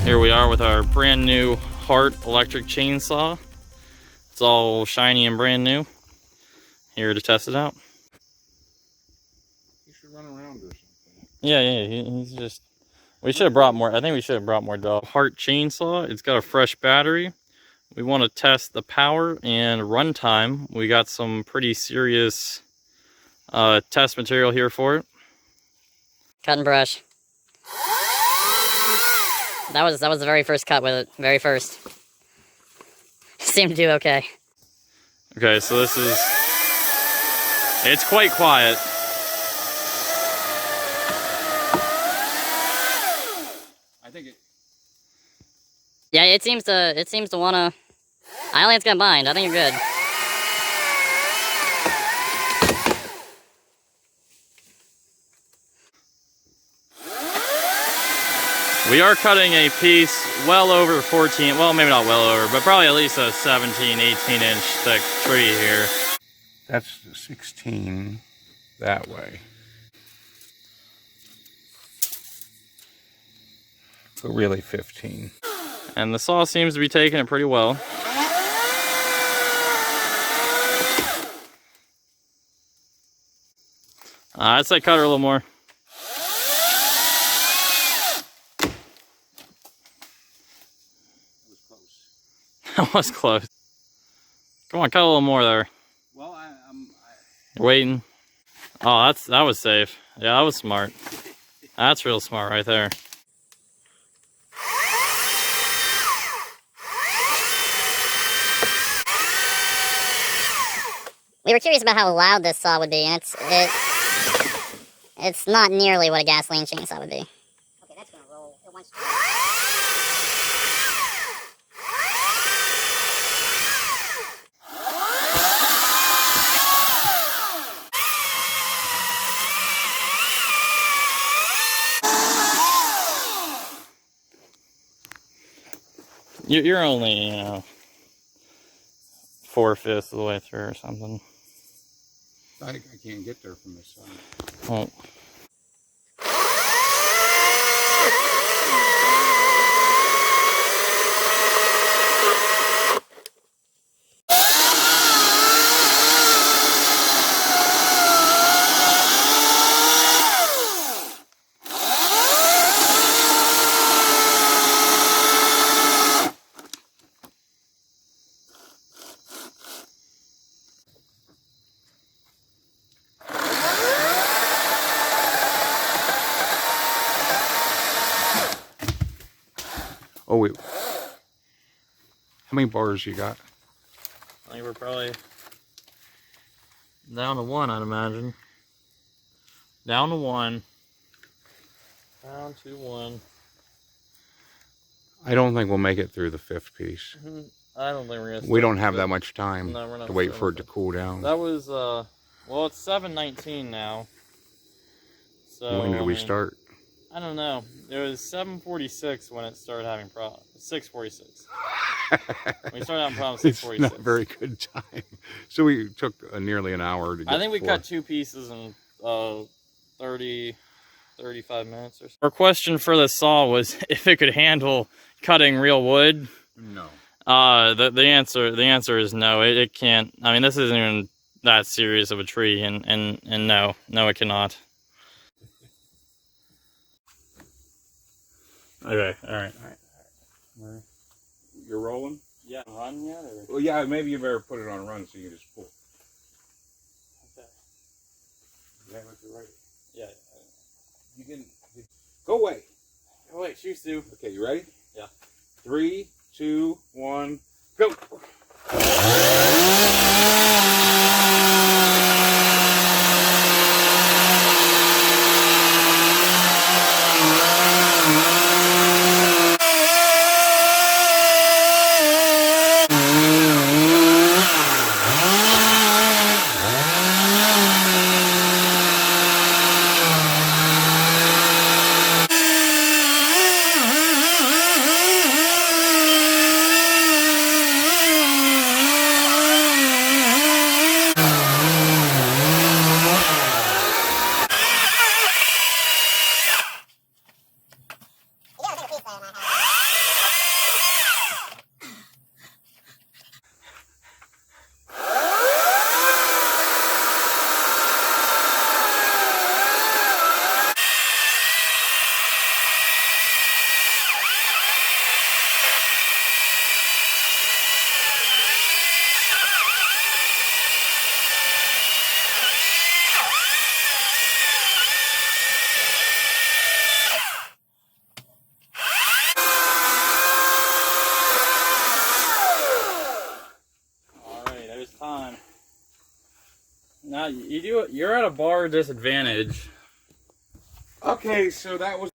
Here we are with our brand new Hart electric chainsaw. It's all shiny and brand new. Here to test it out. He should run around or something. Yeah, he's just... We should have brought more. I think we should have brought more dogs. Hart chainsaw. It's got a fresh battery. We want to test the power and runtime. We got some pretty serious test material here for it. Cut and brush. That was the very first cut with it. Very first. Seemed to do okay. Okay, so this is... It's quite quiet. I think it... Yeah, it seems to wanna... I don't think it's gonna bind. I think you're good. We are cutting a piece well over 14, well maybe not well over, but probably at least a 17, 18 inch thick tree here. That's 16 that way. But really 15. And the saw seems to be taking it pretty well. I'd say cut her a little more. That was close. Come on, cut a little more there. Well, You're waiting. Oh, that was safe. Yeah, that was smart. That's real smart right there. We were curious about how loud this saw would be, and it's not nearly what a gasoline chainsaw would be. Okay, that's gonna roll. It wants to. You're only, 4/5 of the way through or something. I can't get there from this side. Oh. Oh, wait. How many bars you got? I think we're probably down to 1, I'd imagine. Down to 1. Down to 1. I don't think we'll make it through the 5th piece. I don't think we're gonna. We don't have that much time No, to wait for it to cool down. That was well, it's 7:19 now. So When did we start? I don't know. It was 7:46 when it started having problems. 6:46. We started having problems. 6:46. It's not a very good time. So we took nearly an hour to get. I think we cut 2 pieces in 30, 35 minutes or so. Our question for the saw was if it could handle cutting real wood. No. The answer is no. It can't. I mean, this isn't even that serious of a tree, and no, it cannot. Okay, all right. You're rolling? Yeah, run yet? Or? Well, yeah, maybe you better put it on run so you can just pull. Okay. Yeah, if you're right. Yeah. You can go away. Oh wait, shoot, Stu. Okay, you ready? Yeah. 3, 2, 1, go. You're at a bar disadvantage. Okay, so that was